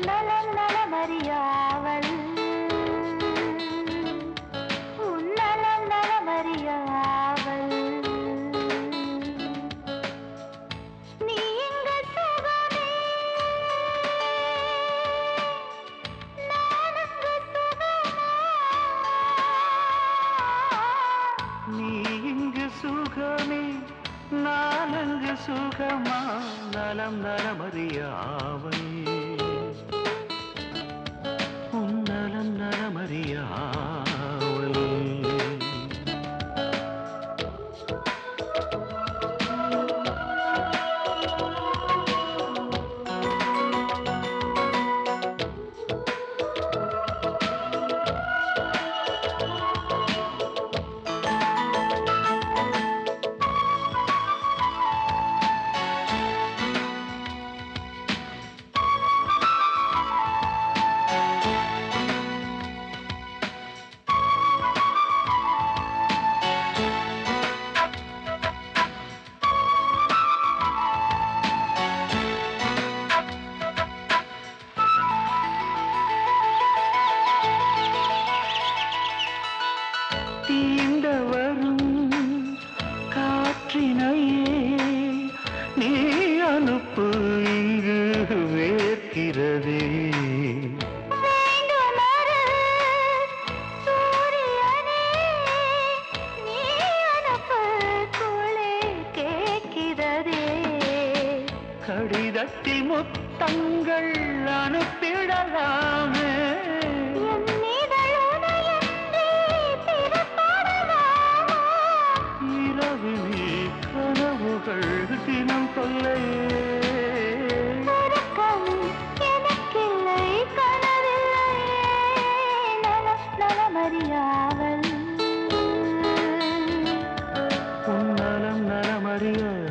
நலம் நலமறியாவல் உன் நலம் நலமறியாவல் நீ இங்கு சுகமே நானுங்கு சுகமா நீ இங்கு சுகமே நானங்கு சுகமா நலம் நலமறியாவல் உன் நலம் நலமறியாவல் தீண்ட வரும் காற்றினையே நீ அனுப்பு இங்கு வேர்க்கிறதே வேண்டுமொரு சூரியனே நீ அனுப்பு குளிர் கேட்கிறதே கடிதத்தில் முத்தங்கள் அனுப்பிடலாமே என் இதழுனையன்றி பிறப்படலாமா இரவிலே கனவுகள் தினம் தொல்லையே உறக்கம் எனக்கில்லை கனவில்லையே நலம் நலமறியாவல் உன் நலம் நலமறியாவல்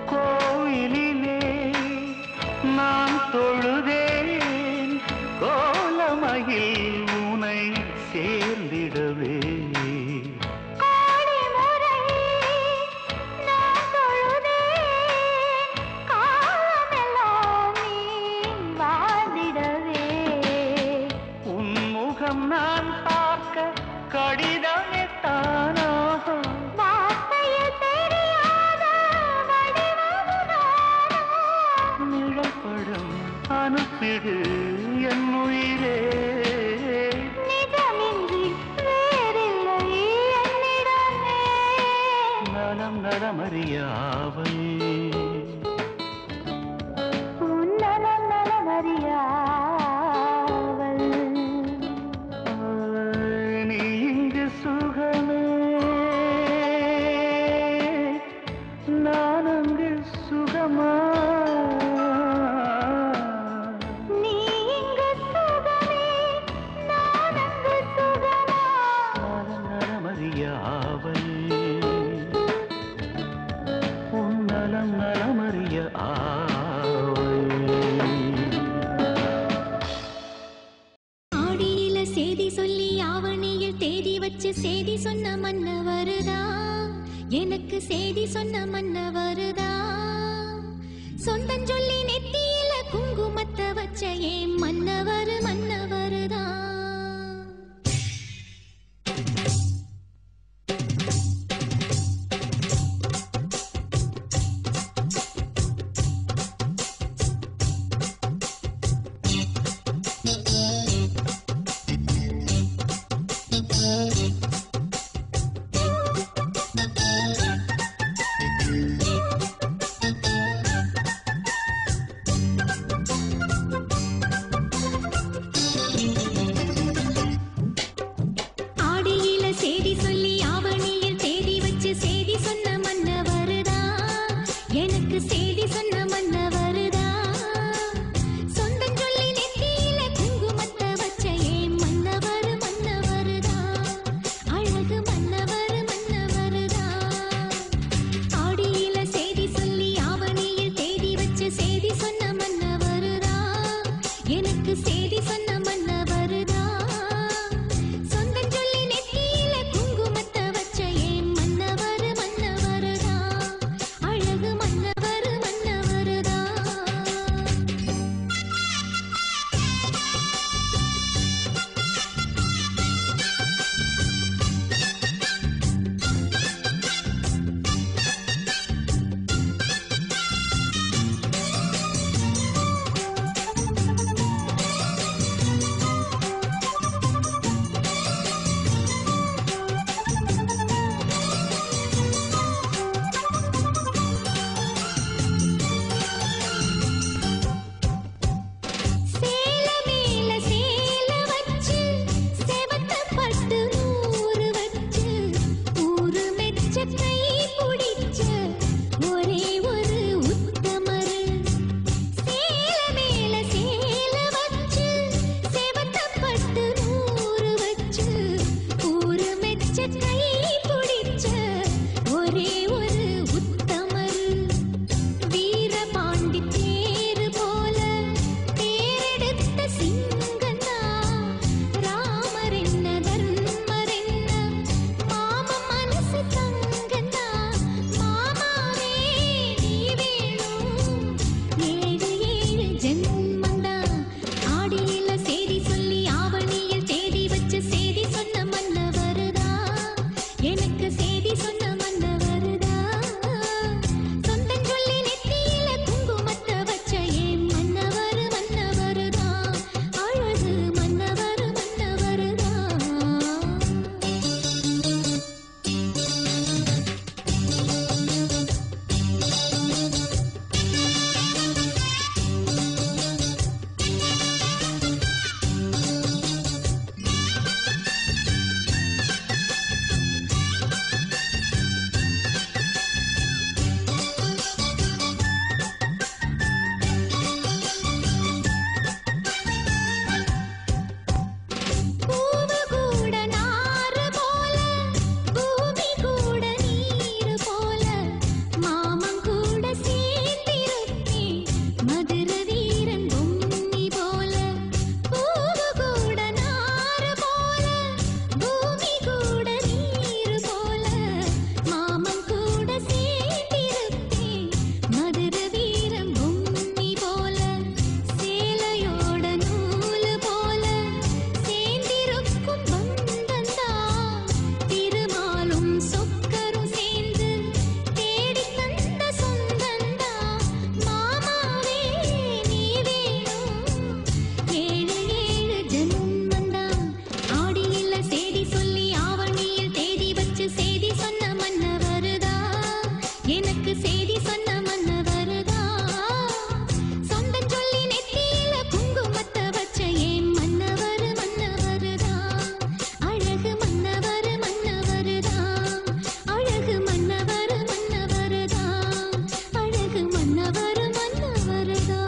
கோயிலிலே நான் தொழுதேன் கோலமயில் உனை சேர்ந்திடவே கோடி முறை நான் தொழுதேன் காலமெல்லாம் நீ வாழ்ந்திடவே உன் முகம் நான் பார்க்க கடிதமே தானா வார்த்தையில் தெரியாத வடிவமுதானா நிழப்படம் அனுப்பிடு என் உயிரே நிஜமின்றி வேறில்லை என்னிடமே நலம் நலமறியாவல் உன் நலம் நலமறியாவல் நீ இங்கு சுகமே நான் அங்கு சுகமா நீ இங்கு சுகமே நான் அங்கு சுகமா நலம் நலமறியாவல் உன் நலம் நலமறிய ஆவல் ஆடியில செய்தி சொல்லி ஆவணியில் தேதி வச்சு செய்தி சொன்ன மன்ன வருதா எனக்கு செய்தி சொன்ன மன்ன வருதா சொந்தம் சொல்லி நெத்தியில குங்குமத்தை வச்ச ஏன் மன்னவரு மன்னவருதா சேதி சொன்ன மன்னவருதா சொந்தஞ்சொல்லி நெத்தியில குங்குமத்த வச்ச ஏன் மன்னவரு மன்னவருதா அழகு மன்னவரு மன்னவருதா பூவு கூட நாறு போல பூமி கூட நீர் போல மாமன் கூட சேர்ந்திருக்கே மதுர வீரன் பொன்னி போல பூவு கூட நாறு போல பூமி கூட நீர் போல மாமன் கூட சேர்ந்திருக்கே மதுர வீரன் பொன்னி போல சேலையோட நூல் போல சேர்ந்திருக்கும் பந்தந்தா திருமாலும் சொக்கரும் சேர்ந்து தேடி தந்த சொந்தந்தா மாமாவே நீ வேணும் ஏழு ஏழு ஜன்மந்தா ஆடியில சேதி சொல்லி ஆவணியில் தேதி வச்சு சேதி சொன்ன மன்னவருதா எனக்கு சேதி சொன்ன மன்னவருதா சொந்தஞ்சொல்லி நெத்தியில குங்குமத்த வச்ச ஏன் மன்னவரு மன்னவருதா அழகு மன்னவரு மன்னவருதா அழகு மன்னவரு மன்னவருதா அழகு மன்னவரு மன்னவருதா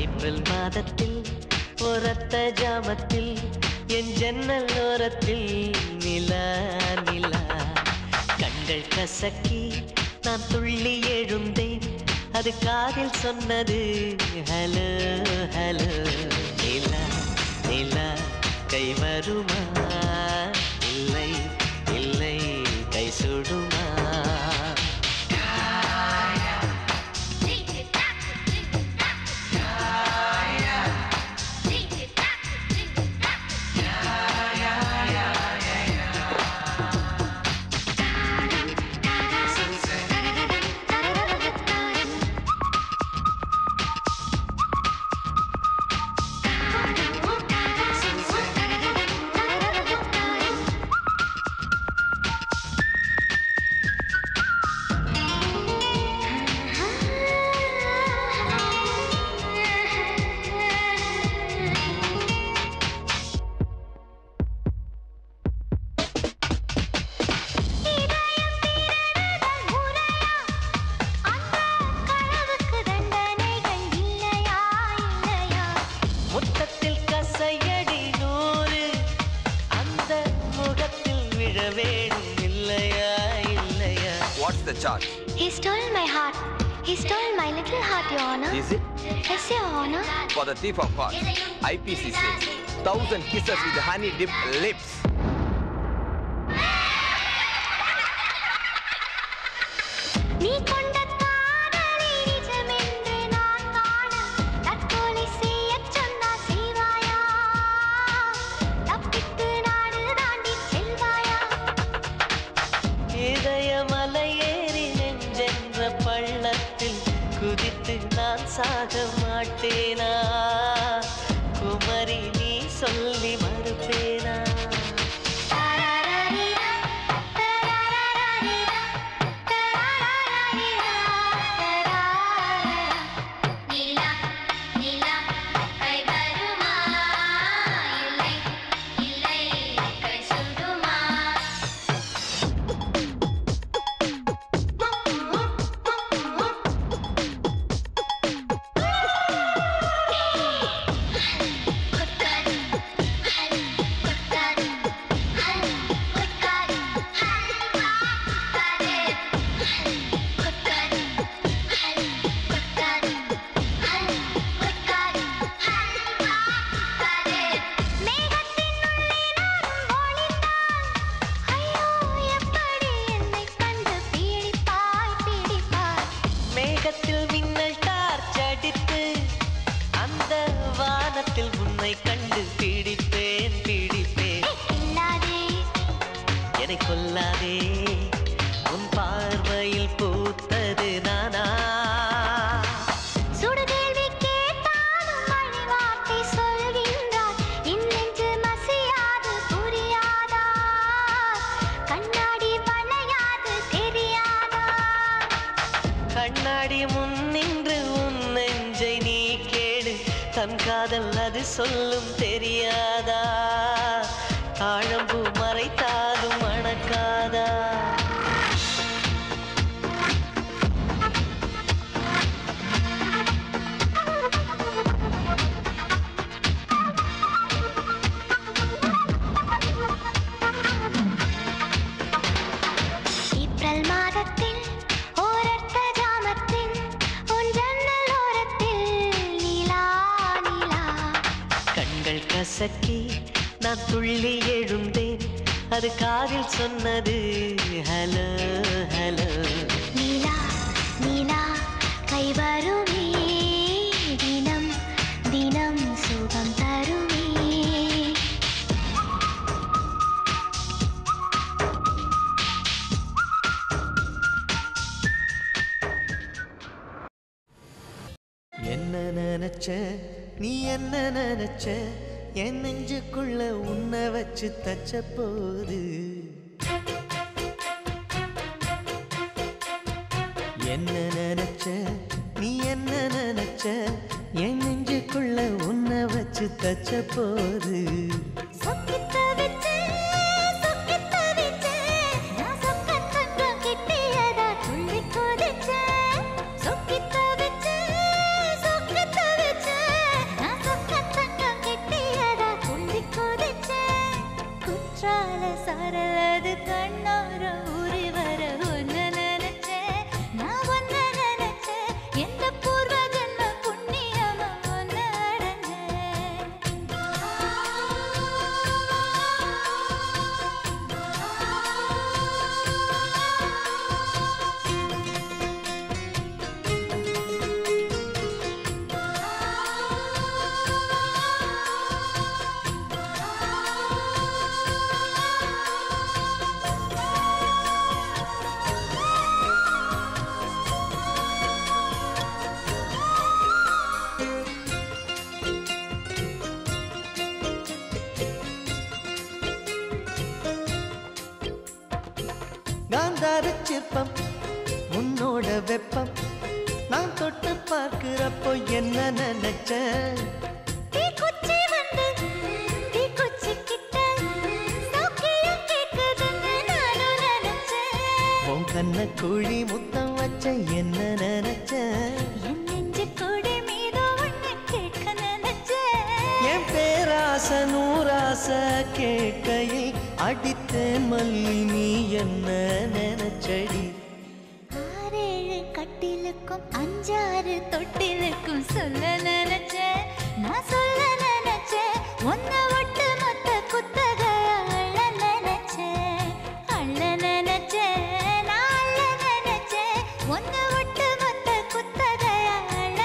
ஏப்ரல் மாதத்தில் ஒரத்த ஜாமத்தில் என் ஜன்னல் ஓரத்தில் நிலா நிலா கண்கள் கசக்கி நான் துள்ளி எழுந்தேன் அது காதில் சொன்னது ஹலோ ஹலோ நிலா நிலா கை வருமா இல்லை இல்லை கை சுடுமா முத்தத்தில் கசையடி நூறு அந்த முகத்தில் விழ வேணும் இல்லையா இல்லையா What's the charge? He stole my heart. He stole my little heart, Your Honor. Is it? Yes, Your Honor. For the thief of hearts, IPC says 1,000 kisses with honey dipped lips. நீ கொண்ட காதலை நிஜமென்று நான் காண தற்கொலை செய்யச் சொன்னா செய்வாயா? தப்பித்து நாடு தாண்டி செல்வாயா? இதய மலையேறி நெஞ்சென்ற பள்ளத்தில் குதித்து நான் சாக மாட்டேனா குமரி நீ சொல்லி மறுப்பேனா எடை கொள்ளாதே உன் பார்வையில் பூத்தது நானா சுடுகேள்வி கேட்டாலும் மழை வார்த்தை சொல்கின்றார் இன்னென்று மசியாது புரியாதா கண்ணாடி வளையாது தெரியாதா கண்ணாடி முன் நின்று உன் நெஞ்சை நீ கேடு தன் காதல் அது சொல்லும் தெரியாதா தாழம்பூ மறைத்தாலும் மணக்காதா ஏப்ரல் மாதத்தில் ஓரத்த ஜாமத்தில் உன் ஜன்னல் ஓரத்தில் நீலா நீலா கண்கள் கசக்கி நான் துள்ளி எழுந்தேன் அது காதில் சொன்னது ஹலோ ஹலோ நீலா நீலா கை வருமே தினம் தினம் சுகம் தருமே என்ன நினைச்ச நீ என்ன நினைச்ச என் நெஞ்சுக்குள்ள உன்னை வச்சு தச்ச போது என்ன நினைச்ச நீ என்ன நினைச்ச என் நெஞ்சுக்குள்ள உன்னை வச்சு தச்ச போது சரலது கண்ணோர ஊறி வர ஒன்னு நினைச்சேன் நான் ஒன்னு நினைச்சேன் எந்த பூர்வ ஜன்ம புண்ணியமா ஒன்னு காந்தார சிற்பம் உன்னோட வெப்பம் நான் தொட்டு பார்க்கிறப்போ என்ன நினைச்சேன் உன் கண்ண குழி முத்தம் வச்ச என்ன நினைச்சேன் என் பேராச நூராச கேட்கையில் அடித்தேன் மல்லி நீ என்ன நினைச்சடி 6 கட்டிலுக்கும் 5 தொட்டிலுக்கும் சொல்ல நினைச்சேன் நான் சொல்ல நினைச்சேன் ஒன்ன ஒட்டு மொத்த குத்தக அள்ள நினைச்சேன் நான் அள்ள நினைச்சேன் ஒன்ன ஒட்டு மொத்த குத்தக அள்ள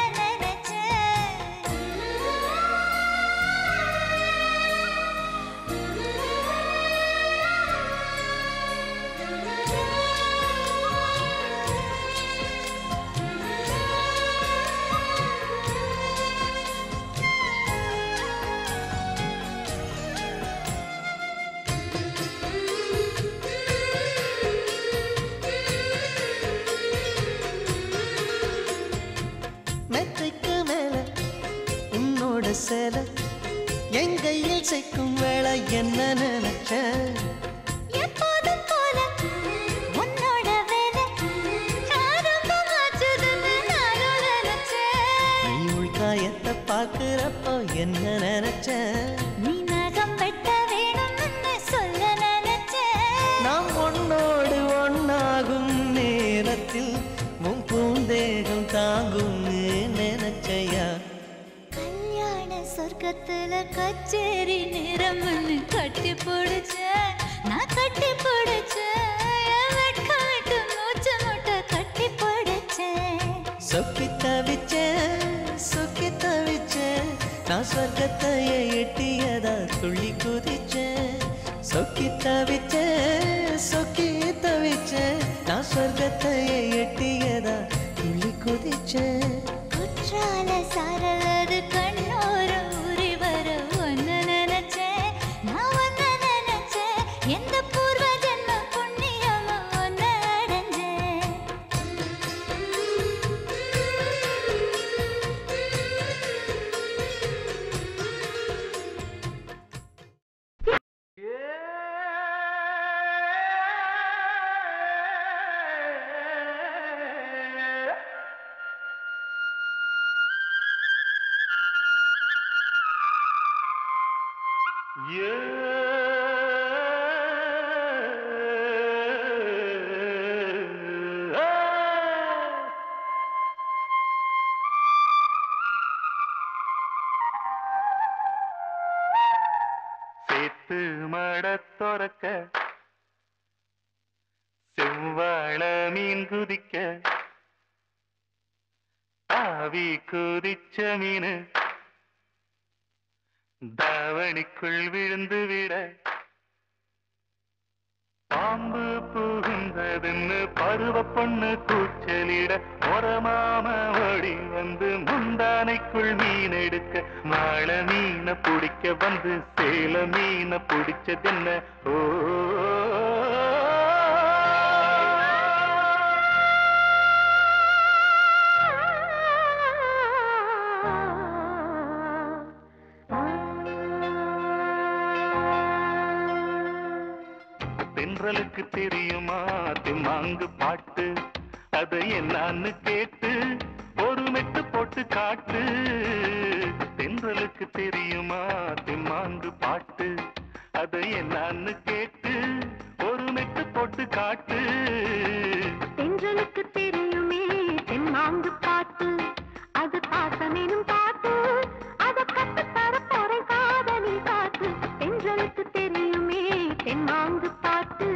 மெத்தைக்கு மேல உன்னோட சேலை என் கையில் சேர்க்கும் வேளை என்ன நினைச்சேன் எப்போதும் போல உன்னோட வேலை ஆரம்பமாச்சதுன்னு நானும் நினைச்சேன் நீ உள்காயத்தை பார்க்கிறப்போ என்ன நினைச்சேன் நீ நகம் வெட்ட வேணும்னு சொல்ல நினைச்சேன் நாம் ஒன்னோடு ஒன்னாகும் நேரத்தில் உன் பூந்தேகம் தாங்கும்னு நினைச்சையா கல்யாண சொர்க்கத்துல கச்சேரி நிறம்னு கட்டி பிடிச்சேன் நான் கட்டி பிடிச்சேன் வெட்கம் விட்டு மூச்சு முட்டை கட்டி பிடிச்சேன் சொக்கி தவிச்சேன் நான் சொர்க்கத்தையே எட்டியதா துள்ளி குதிச்சேன் சொக்கி சேத்து மட துறக்க செவ்வாழ மீன் குதிக்க ஆவி குதிச்ச மீன் தாவணிக்குள் விழுந்து விட பாம்பு புகுந்ததுன்னு பருவ பொண்ணு கூச்சலிட ஒரமாம ஓடி வந்து முந்தானைக்குள் மீன் எடுக்க மாள மீனை பிடிக்க வந்து சேல மீனை பிடிச்சதென்ன ஓ தென்றலுக்கு தெரியுமா திம்மாங்கு பாட்டு அதை என்னான்னு கேட்டு ஒரு மெட்டு போட்டு காட்டு தென்றலுக்கு தெரியுமா திம்மாங்கு பாட்டு அதை என்னான்னு கேட்டு ஒரு மெட்டு போட்டு காட்டு தென்றலுக்கு தெரியுமே தெம்மாங்கு பாட்டு அது பாசமேனும் பாட்டு அத கத்து தர போறை காதலி காத்து தென்றலுக்கு தெரியுமே தெம்மாங்கு பாட்டு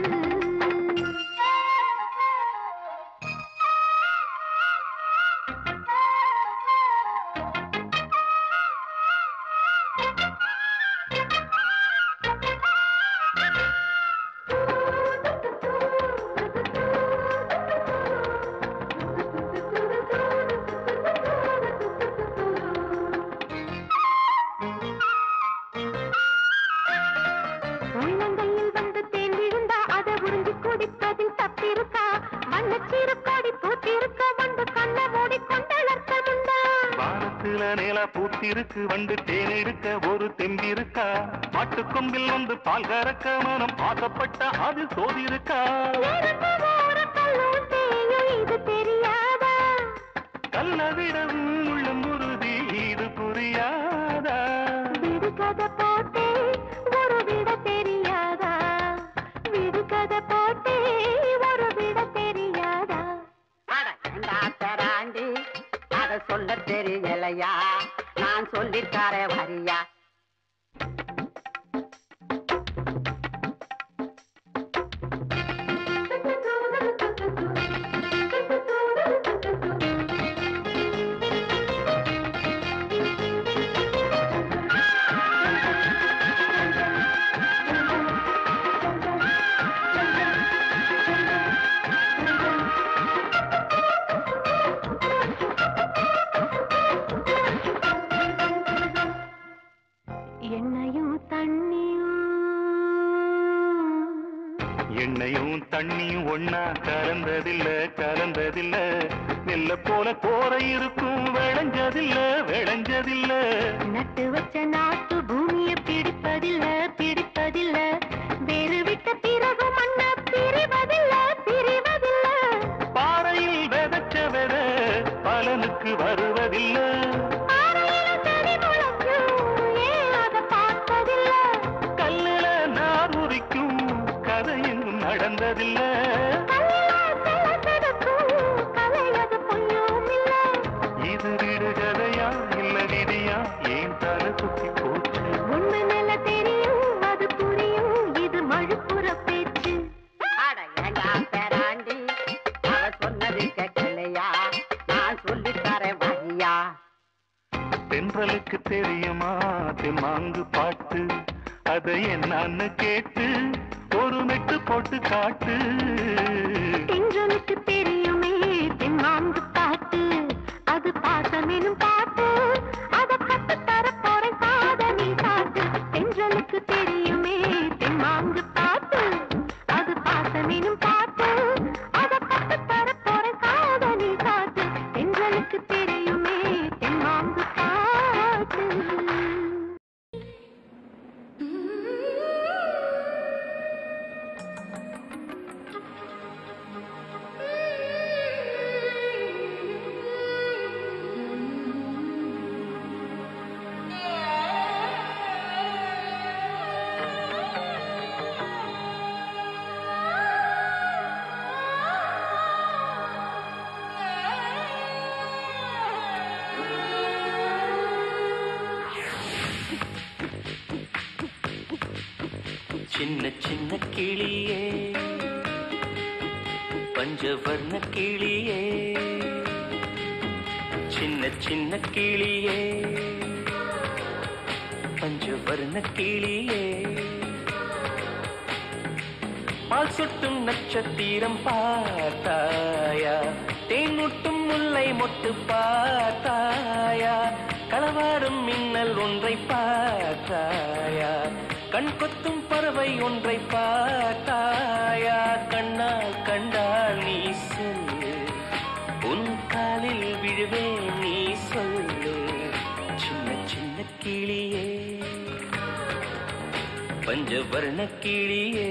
உள்ளங்கையில் வந்து தேன் விழுந்தா அதை உறிஞ்சி குடிப்பதில் தப்பிருக்கா வண்ணச்சீருக்காடி பூத்திருக்க வந்து கண்ணை மூடி கொண்டளர்த்தமுண்டா வானத்துல நேலா பூத்திருக்கு வந்து தேன் எடுக்க ஒரு தெம்பிருக்கா மாட்டுக்கொம்பில் வந்து பால் கறக்க மனம் ஆசைப்பட்ட அது சோதிருக்கா இது தெரியாதா கல்ல விடவும் உள்ளம் உறுதி இது புரியாதா விடுகதை போட்டே ஒரு விட தெரியாதா விடுகதை போட்டே ஒரு விட தெரியாதா தராண்டி அத சொல்ல தெரியலையா நான் சொல்லித்தார வரியா எண்ணெயும் தண்ணியும் ஒன்னா கலந்ததில்ல நெல்ல போல கோரை இருக்கும் விளைஞ்சதில்ல நட்டு வச்ச நாட்டு பூமியை பிடிப்பதில்ல வேறு விட்ட பிறகு மண்ண பிரிவதில்ல பாறையில் விதைச்ச வித பலனுக்கு வருவதில்லை கல்லுல நார் உரிக்கும் கதை எங்கும் நடந்ததில்ல இது வீடு கதையா இல்ல விதியா ஏன் தலை சுத்தி போச்சு உண்மை நல்ல தெரியும் அது புரியும் இது மழுப்புற பேச்சு பேராண்டி அவ சொன்னது கேட்கலையா நான் சொல்லித்தார வரியா தென்றலுக்கு தெரியுமா திம்மாங்கு பாட்டு அதை என்னான்னு கேட்டு ஒரு மெட்டு போட்டு காட்டு தென்றலுக்கு தெரியுமே தெம்மாங்கு பாட்டு அது பாசமெனும் பாட்டு அத கத்து தர போறை காதலி காட்டு தென்றலுக்கு தெரியுமே தெம்மாங்கு பாட்டு அது பாசமெனும் பாட்டு அத கத்து தர போறை காதலி காட்டு தென்றலுக்கு தெரியுமே தெம்மாங்கு பாட்டு சின்ன சின்ன கிளியே பஞ்சவர்ண கிளியே சின்ன சின்ன கிளியே பஞ்சவர்ண கிளியே பால் சுட்டும் நட்சத்திரம் பார்த்தாயா தேன்முட்டும் முல்லை மொட்டு பார்த்தாயா களவாடும் மின்னல் ஒன்றை பார்த்தாயா கண் கொத்தும் பறவை ஒன்றை பார்த்தாயா கண்ணால் கண்டால் நீ சொல்லு உன் காலில் விழுவே நீ சொல்லு சின்ன சின்ன கிளியே பஞ்சவர்ண கிளியே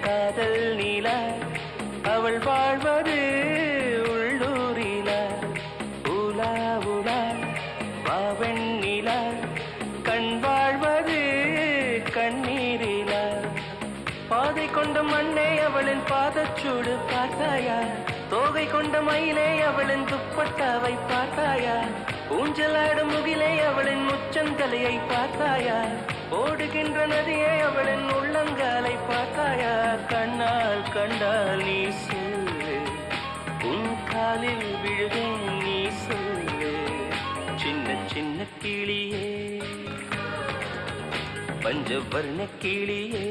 காதல் நீல அவள் வாழ்வது உள்ளூரில உலா உலா வாவெண்ணில கண் வாழ்வது கண்ணீரில பாதை கொண்ட மண்ணே அவளின் பாதச்சூடு பார்த்தாயா தோகை கொண்ட மயிலே அவளின் துப்பட்டாவை பார்த்தாயா ஊஞ்சலாடும் முகிலே அவளின் முச்சந்தலையை பார்த்தாயா ஓடுகின்ற நதியே அவளின் உள்ளங்காலை பார்த்தாயா கண்ணால் கண்டால் நீ சொல்லு உன் காலில் விழுவேன் நீ சொல்லு சின்ன சின்ன கிளியே பஞ்சவர்ண கிளியே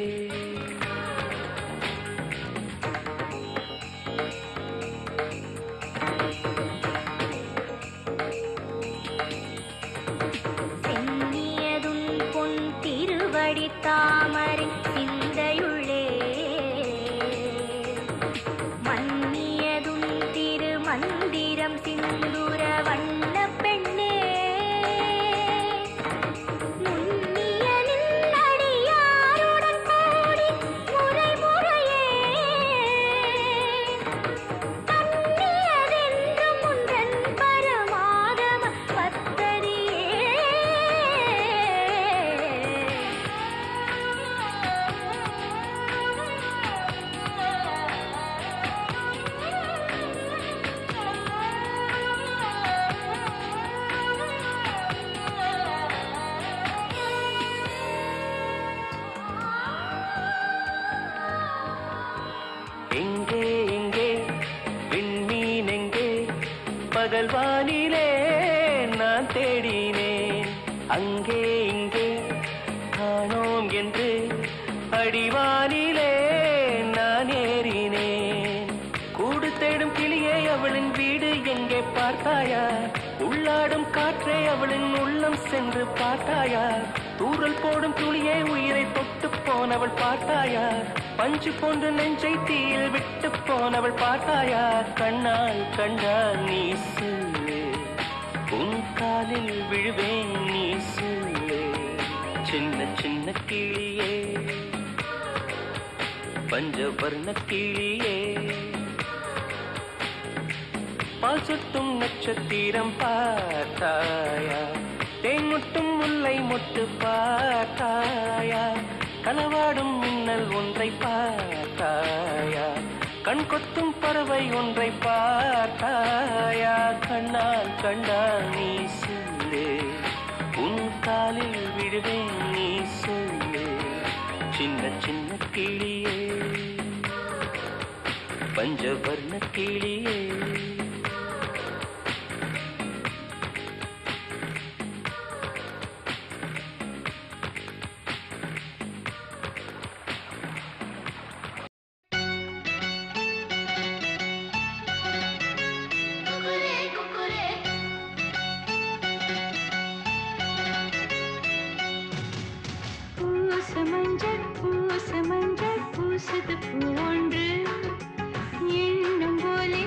தாமரை சிந்தையுள்ளே மன்னியதும் திருமந்திரம் சிந்துர வண்ண பெண்ணே முன்னியனின் அடியாருடன் கூடி முறை முறையே தன்னியதென்று முந்தன் பரமாகம பத்தரியே எங்கே எங்கே விண்மீன் எங்கே பகல்வானிலே நான் தேடினேன் அங்கே இங்கே காணோம் என்று அடிவானிலே நான் ஏறினேன் கூடு தேடும் கிளியே அவளின் வீடு எங்கே பார்த்தாயா உள்ளாடும் காற்றே அவளின் உள்ளம் சென்று பார்த்தாயா தூறல் போடும் துளியே உயிரை தொட்டு போனவள் பார்த்தாயா பஞ்சு போன்ற நெஞ்சை தீயில் விட்டு போனவள் பார்த்தாயா கண்ணால் கண்டால் நீ சொல்லு உன் காலில் விழுவேன் நீ சொல்லு சின்ன சின்ன கிளியே பஞ்சவர்ண கிளியே பால் சுட்டும் நட்சத்திரம் பார்த்தாயா தேன்முட்டும் முல்லை மொட்டு பார்த்தாயா களவாடும் மின்னல் ஒன்றை பார்த்தாயா கண் கொத்தும் பறவை ஒன்றை பார்த்தாயா கண்ணால் கண்டால் நீ சொல்லு உன் காலில் விழுவேன் நீ சொல்லு சின்ன சின்ன கிளியே பஞ்சவர்ண கிளியே பூசது பூ ஒன்று எண்ணும் போலே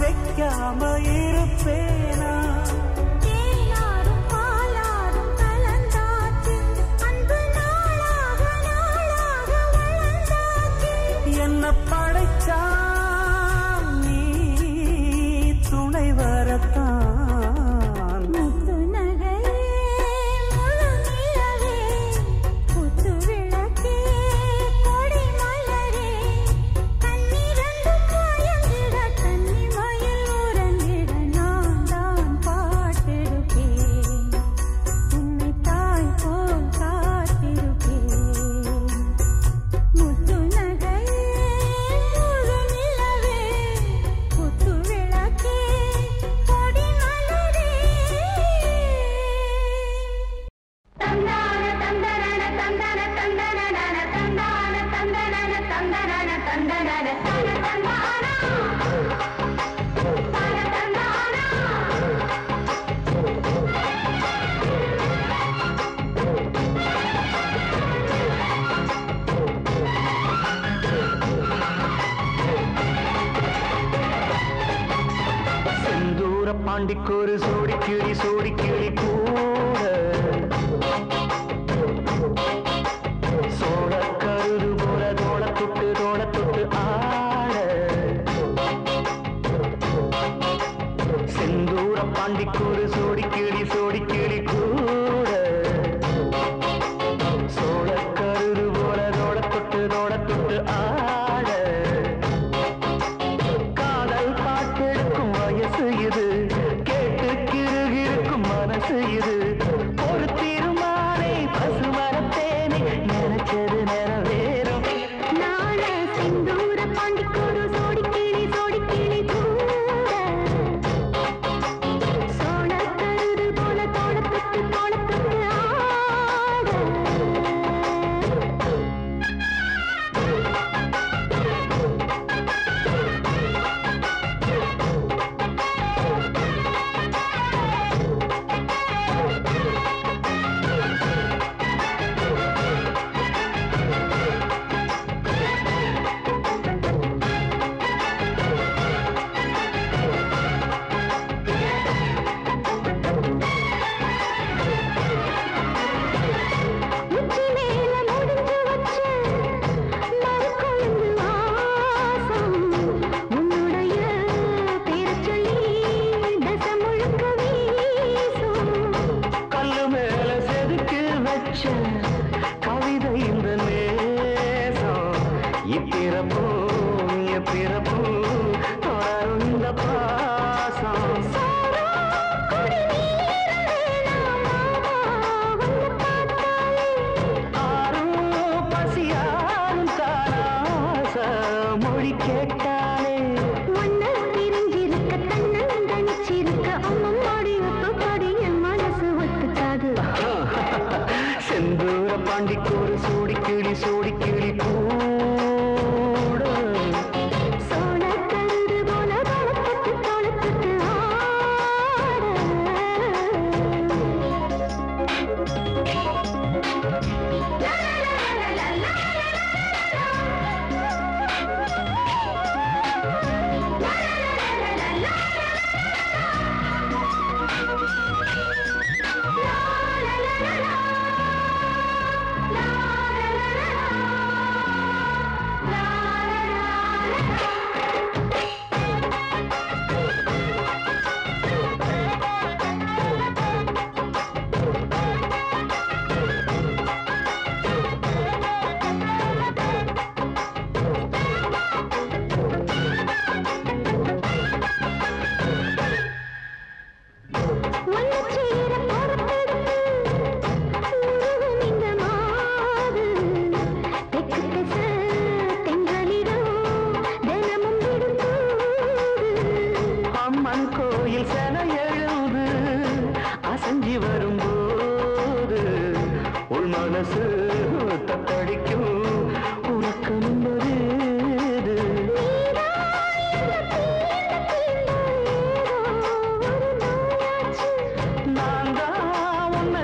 வைக்காம இருப்பேனா? தேனாரும் பாலாரும் கலந்தா பாண்டிக்கு ஒரு சோடி கிளி கூட சோழ கருது போல தோள தொட்டு ஆட செந்தூர பாண்டிக்கு ஒரு சோடி கிளி கூட சோழ கருது போல தோள தொட்டு ஆட காதல் பாட்டெடுக்கும் வயசு இது கேட்டு கிருகிருக்கும் மனசு இது ஒரு தீர்மானே பசுமரத்தேனே நினைச்சது நிறைவேறும் நாள செந்தூர பாண்டிக்கொரு சோடி கிளி கூட சோழ கருது போல தோளத்துக்கு ஆட உச்சி மேல முடிஞ்சு வச்ச மறுக்கொழுந்து வாசம் உன்னுடைய பேரச் சொல்லி தசை முழுக்க வீசும் கல்லு மேல செதுக்கு வச்ச கவிதை இந்த நேசம் இப்பிறப்பும் எப்பிறப்பும் தொடரும் இந்த பாசம் குடி நீர வேணாமா வந்து பார்த்தாலே ஆரும் பசியாரும் தாராச மொழி கேட்டாலே ஒன்னு பிரிஞ்சிருக்க தன்னந்தனிச்சிருக்க அம்மம்மாடி ஒத்துப்படி என் மனசு ஒத்துக்காது செந்தூர பாண்டிக்கு ஒரு சோடி கிளி கூட சோழ கருது போல தோளத்துக்கு ஒன்னு சேர பொறுத்தெடுத்து உருகும் இந்த மாது தெற்கு திசை தென்றலிடம் தினமும் விடுதூது அம்மன் கோயில் சென எழுது அசஞ்சி வரும்போது உள் மனசு தத்தடிக்கும் உறக்கமும் வருது நான் தான் உன்னை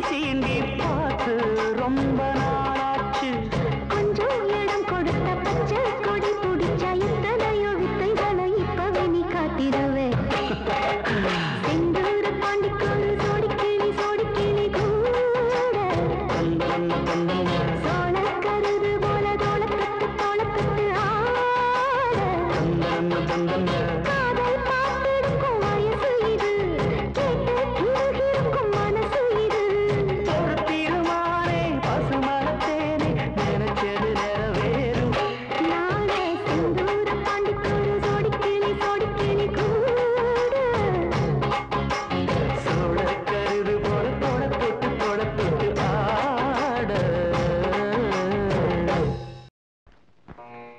சீண்டி பார்த்து ரொம்ப நாளாச்சு கொஞ்சம் இடம் கொடுத்த பச்சை கொடி பிடிச்சா எத்தனையோ வித்தைகளை இப்பவே நீ காத்திடவே செந்தூர பாண்டிக்கொரு சோடி கிளி கூட சோழ கருது போல தோளத்துக்கு ஆட காதல் பாட்டெடுக்கும் வயசு இது கேட்டு கிருகிருக்கும் மனசு இது ஒரு தீர்மானே பசுமரத்தேனே நினைச்சது நிறைவேறும் நாளே செந்தூர பாண்டிக்கொரு சோடி கிளி கூட சோழ கருது போல தொட தொட்டு ஆட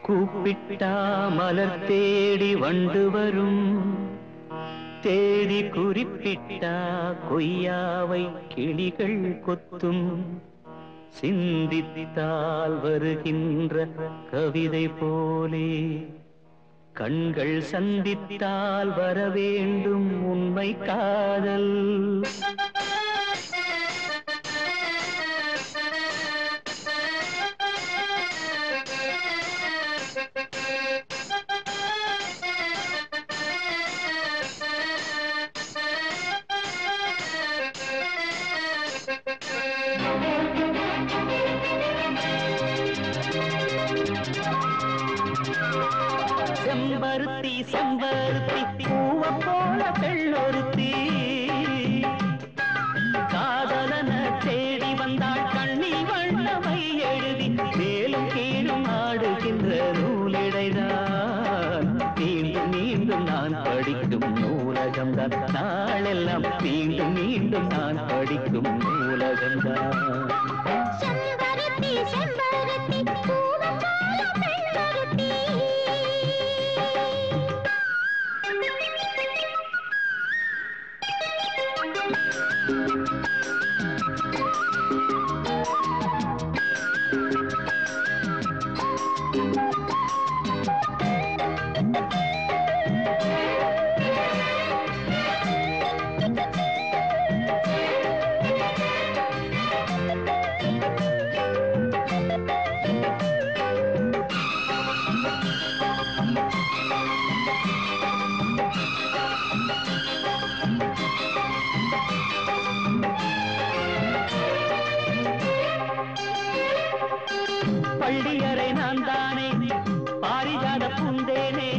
கூப்பிட்டா மலர் தேடி வண்டு வரும் தேதி குறிப்பிட்டா கொய்யாவை கிளிகள் கொத்தும் சிந்தித்தால் வருகின்ற கவிதை போலே கண்கள் சந்தித்தால் வர வேண்டும் உண்மை காதல் செம்பருத்தி செம்பருத்தி பூவ போல பெள்ளொருத்தி காதலன தேடி வந்தாள் கண்ணில் வண்ணமை எழுதி மேலும் கீழும் ஆடுகின்ற நூலிடைதான் மீண்டும் மீண்டும் நான் படிக்கும் நூலகம்தான் நாளெல்லாம் மீண்டும் மீண்டும் நான் படிக்கும் நூலகம்தான் செம்பருத்தி செம்பருத்தி பூவ போல பெண்ணொருத்தி பள்ளியறை நான் தானே பாரிஜாத பூந்தேனே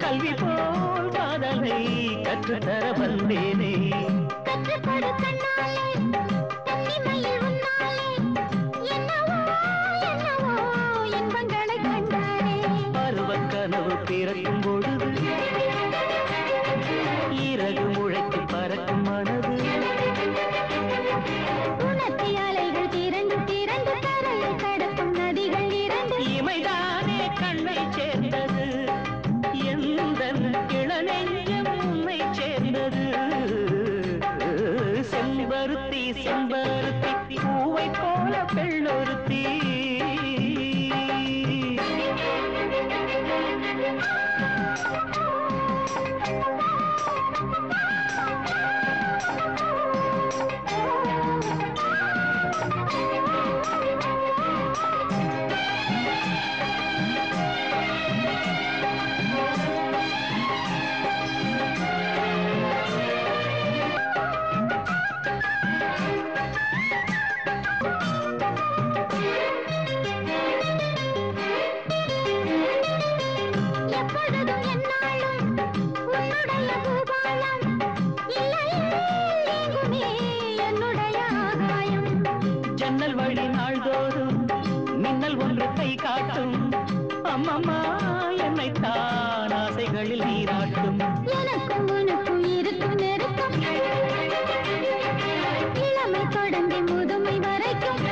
கல்வி போல் காதலை கற்றுத்தர வந்தேனே கற்றுக் கொடுக்கனாலே தன்னிமையில் உன்னாலே என்னவோ என்னவோ இன்பங்களை கண்டானே பருவக் கனவு பிறக்கும் பொழுது இறகு முளைத்து பறக்கும் மனது உணர்ச்சி அலைகள் திரண்டு திரண்டு கரையை கடக்கும் நதிகள் இரண்டு இமைதானே கண்ணை சேர்ந்தது எந்த இளநெஞ்சம் உன்னை சேர்ந்தது செம்பருத்தி செம்பருத்தி பூவை போல பெள்ளொருத்தி எப்பொழுதும் என்னாலும் உன்னுடைய பூபாலம் இல்லையே எங்குமே என்னுடைய ஆகாயம் ஜன்னல் வழி நாள்தோறும் மின்னல் ஒன்று கை காட்டும் அம்மம்மா என்னை தான் ஆசைகளில் நீராட்டும் எனக்கும் உனக்கும் இருக்கும் நெருக்கம் இளமை தொடங்கி முதுமை வரைக்கும்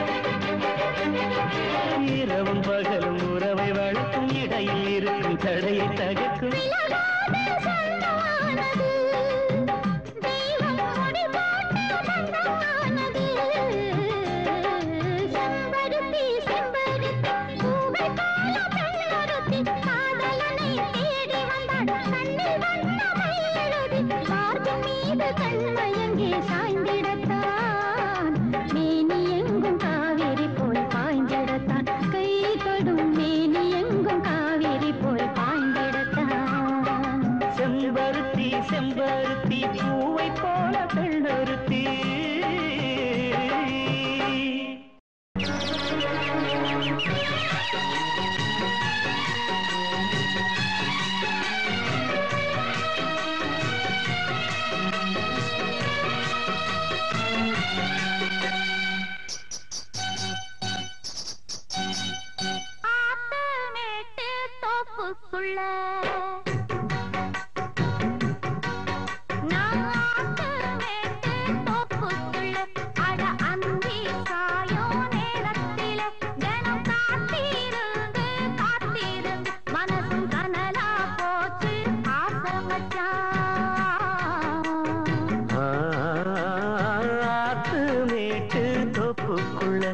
இரவும் பகலும் உறவை வளர்க்கும் இடையில் இருக்கும் தடையை தகர்க்கும் விலகாத சொந்தமானது தெய்வம் முடி போட்ட பந்தமானது செம்பருத்தி செம்பருத்தி பூவை போல பெண்ணொருத்தி காதலனை தேடி வந்தாள் கண்ணில் வண்ணமை எழுதி பார்க்கும் மீது கண்மயங்கி சாய்ந்திடத்தான் மேனி எங்கும் காவேரி போல் பாய்ந்திடத்தான் கை தொடும் மேனி எங்கும் காவேரி போல் பாய்ந்திடத்தான் செம்பருத்தி செம்பருத்தி பூவை போல பெண்ணொருத்தி ஆத்து மேட்டு தோப்புக்குள்ள நான் ஆத்து மேட்டு தோப்புக்குள்ள அட அந்தி சாயும் நேரத்தில தினம் காத்திருந்து காத்திருந்து மனசும் கனலா போச்சு ஆசை மச்சான் ஆத்து மேட்டு தோப்புக்குள்ள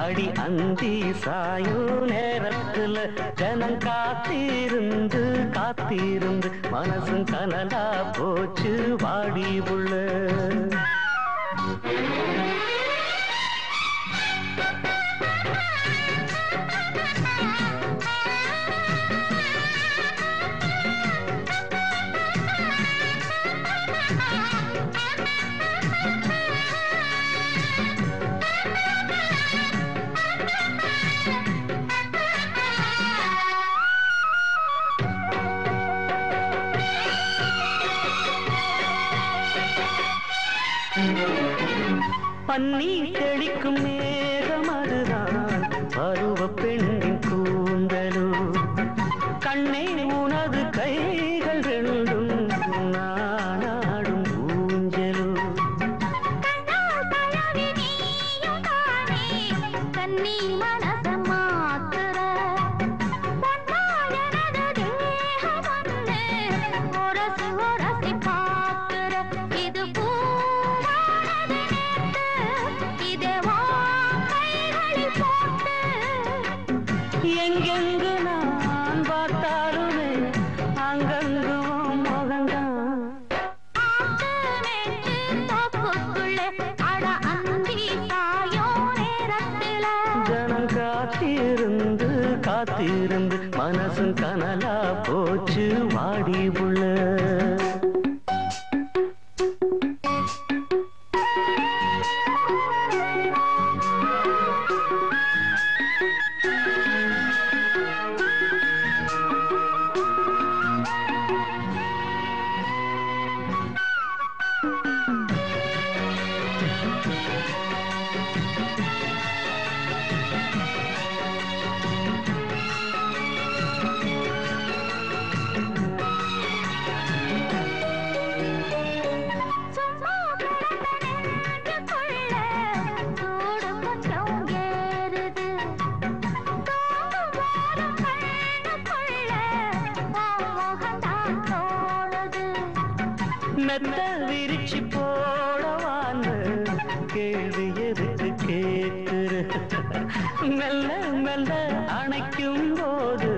அடி அந்தி சாயும் நேரத்துல ஜனம் காத்திருந்து காத்திருந்து மனசும் கனலா போச்சு வாடி உள்ள பன்னீர் தெளிக்கும் மேகம் அதுதான் பருவ பெண்ணின் கூந்தலோ கண்ணே உனது கைகள் ரெண்டும் நானாடும் ஊஞ்சலோ கண்ணி மனச மாத்துற ஒரசு ஒரசி பாக்குற இது பூவானது இது கைகளில் போட்டு எங்கெங்கு நான் பார்த்தாலுமே அங்கங்கு முகந்தான் ஆத்து மேட்டு தோப்புக்குள்ளே அட அந்தி தாயோ நேரத்தில ஜனம் காத்திருந்து காத்திருந்து மனசும் கனலா போச்சு வாடி உள்ள மெத்த விரிச்சு போடவான்னு கேள்வி எதுக்கு கேட்குற மெல்ல மெல்ல அணைக்கும் போது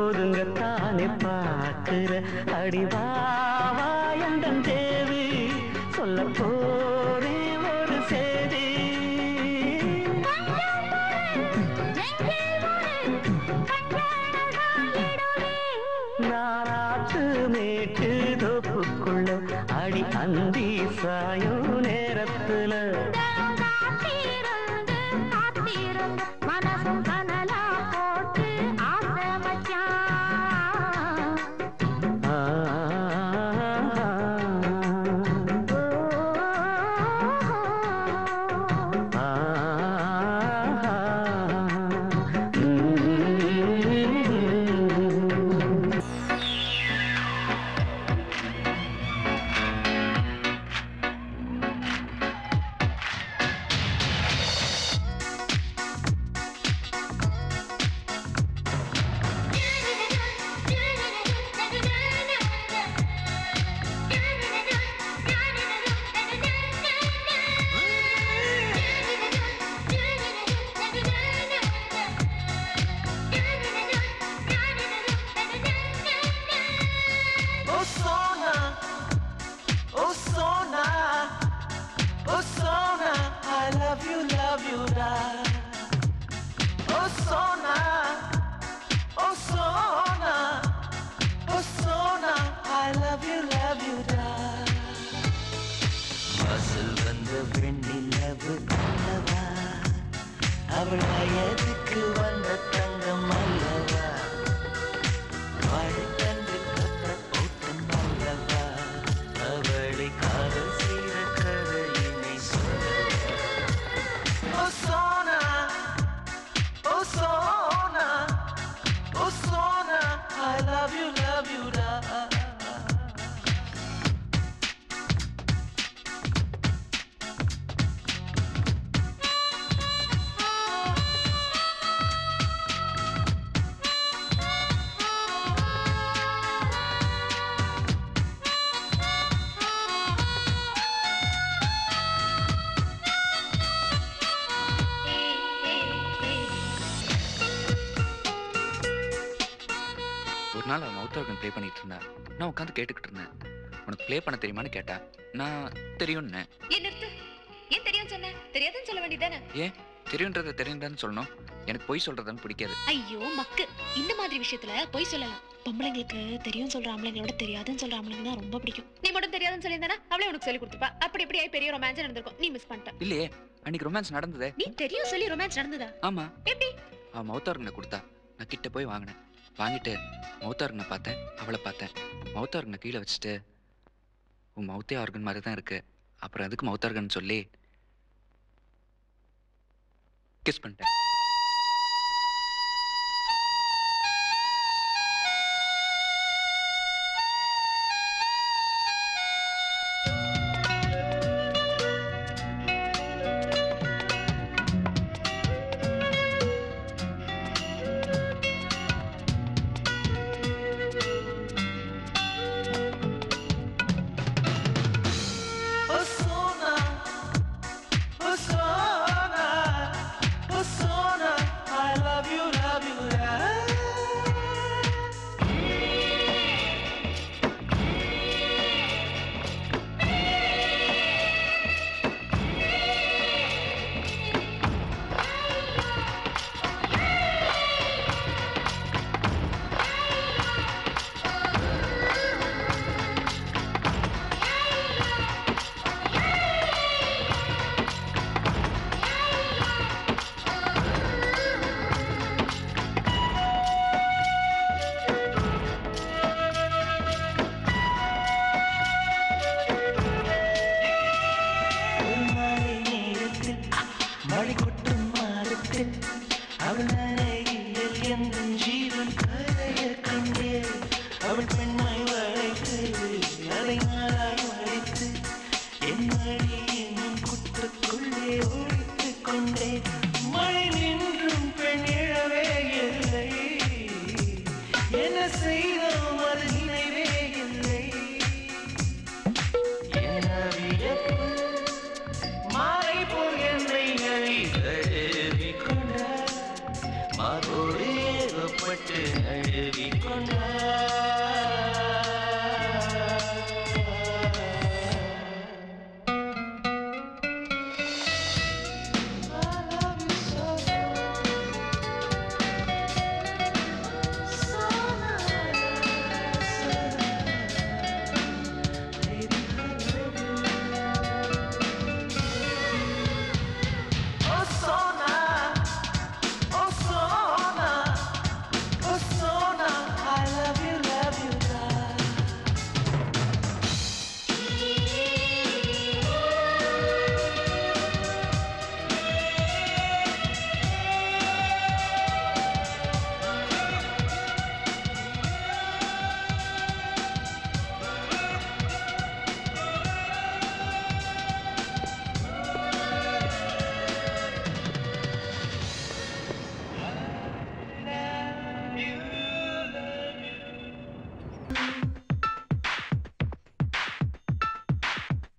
ஒதுங்கத்தானே பார்க்கிற அடிவாவா எந்தன் தேவி சொல்ல போதே ஒரு செய்தி நாராட்டு மேட்டு தோப்புக்குள்ள அடி அந்தி சாயும் நேரத்துல மனசும் கனலா போட்டு ஆசை மச்சான் அவள் வயதுக்கு வந்த தங்கம் அல்லவா வாழ்க்கை ஓட்டம் அல்லவா அவளை காதல் செய்த கதையினை Osona, Osona, Osona, I love you, da. ஒரு நாள் அவன் மவுத்தார்கன் ப்ளே பண்ணிட்டு இருந்தா. நான் உட்காந்து கேட்டுக்கிட்டு இருந்தேன். உனக்கு ப்ளே பண்ண தெரியுமான்னு கேட்டா. நான் தெரியும்னு. ஏன் நிறுத்து? ஏன் தெரியும் சொன்ன? தெரியாதுன்னு சொல்ல வேண்டியதானே? ஏன் தெரியுன்றத தெரியுதான்னு சொல்லணும். எனக்கு பொய் சொல்றதுன்னு பிடிக்காது. ஐயோ மக்கு, இந்த மாதிரி விஷயத்துல பொய் சொல்லலாம். பொம்பளைங்களுக்கு தெரியும் சொல்ற ஆம்பளைங்களோட தெரியாதுன்னு சொல்ற ஆம்பளைங்க தான் ரொம்ப பிடிக்கும். நீ மட்டும் தெரியாதுன்னு சொல்லியிருந்தானா அவளே உனக்கு சொல்லி கொடுத்துப்பா. அப்படி இப்படி ஆயி பெரிய ரொமான்ஸ் நடந்திருக்கும். நீ மிஸ் பண்ணிட்ட. இல்லையே, அன்னைக்கு ரொமான்ஸ் நடந்ததே. நீ தெரியும் சொல்லி ரொமான்ஸ் நடந்ததா? ஆமா. எப்படி? அவன் மவுத்தார்கனை கொடுத்தா. நான் கிட்ட போய் வாங்கினேன். வாங்கிட்டு மவுத்தார்கனை பார்த்தேன், அவளை பார்த்தேன். மவுத்தார்கனை கீழே வச்சுட்டு உன் மவுத்தே ஆர்கன் மாதிரி தான் இருக்கு, அப்புறம் அதுக்கு மவுத்தார்கன் சொல்லி கிஸ் பண்ணிட்டேன்.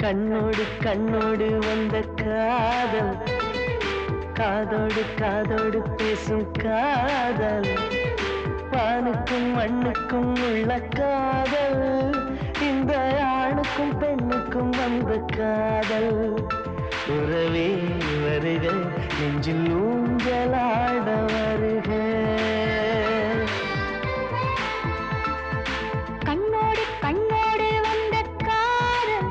கண்ணோடு கண்ணோடு வந்த காதல், காதோடு காதோடு பேசும் காதல், வானுக்கும் மண்ணுக்கும் உள்ள காதல், இந்த ஆணுக்கும் பெண்ணுக்கும் வந்த காதல். உறவே வருக, நெஞ்சில் ஊஞ்சலாட வருக. கண்ணோடு கண்ணோடு வந்த காதல்,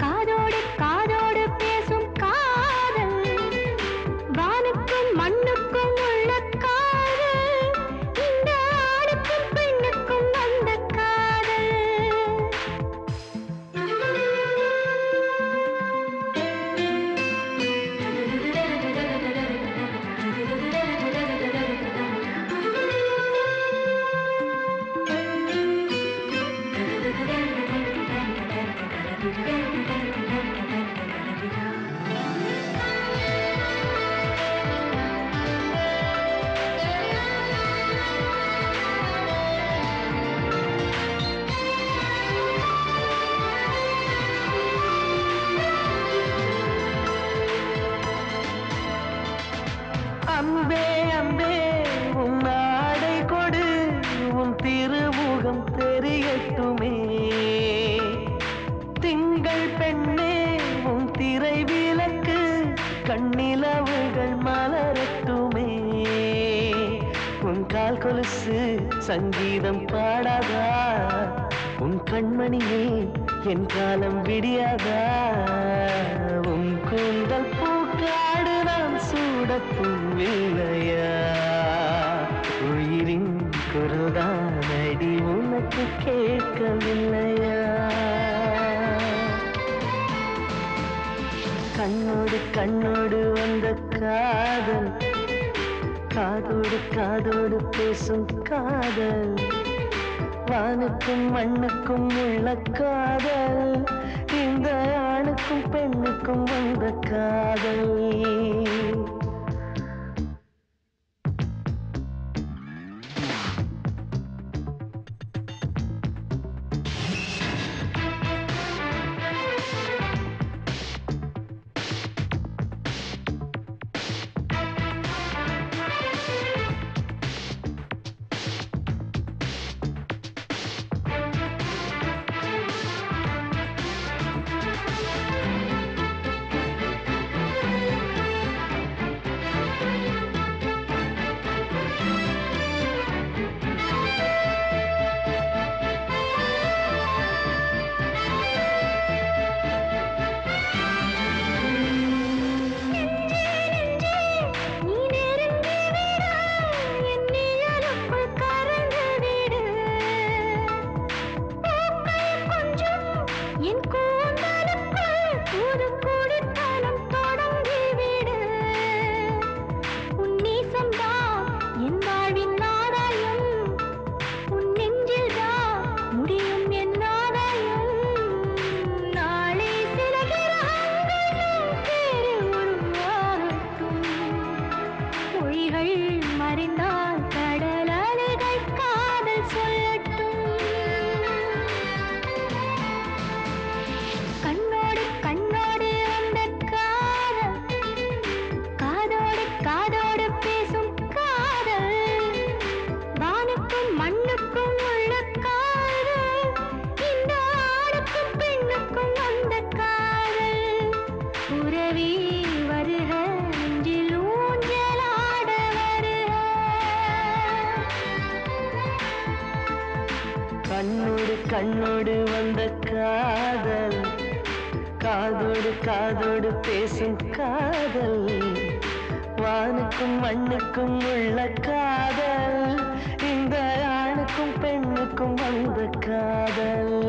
காதோடு காதோடு பேசும் காதல், வானுக்கும் மண்ணுக்கும் உள்ள காதல், இந்த ஆணுக்கும் பெண்ணுக்கும் வந்த காதல். அன்பே அன்பே உன் ஆடை கொடு, உன் திருமுகம் தெரியட்டுமே. திங்கள் பெண்ணே உன் திரை விளக்கு, கண்ணிலவுகள் மலரட்டுமே. உன் கால் கொலுசு சங்கீதம் பாடாதா, உன் கண்மணியே என் காலம் விடியாதா. உன் கூந்தல் பூக்காடு நான் சூடப்பூவில்லையா. உயிரின் குரல்தான் அடி உனக்கு கேட்கவில்லையா. கண்ணோடு கண்ணோடு வந்த காதல், காதோடு காதோடு பேசும் காதல், வானுக்கும் மண்ணுக்கும் உள்ள காதல், இந்த ஆணுக்கும் பெண்ணுக்கும் வந்த காதல். கண்ணோடு கண்ணோடு வந்த காதல், காதோடு காதோடு பேசும் காதல், வானுக்கும் மண்ணுக்கும் உள்ள காதல், இந்த ஆணுக்கும் பெண்ணுக்கும் வந்த காதல்.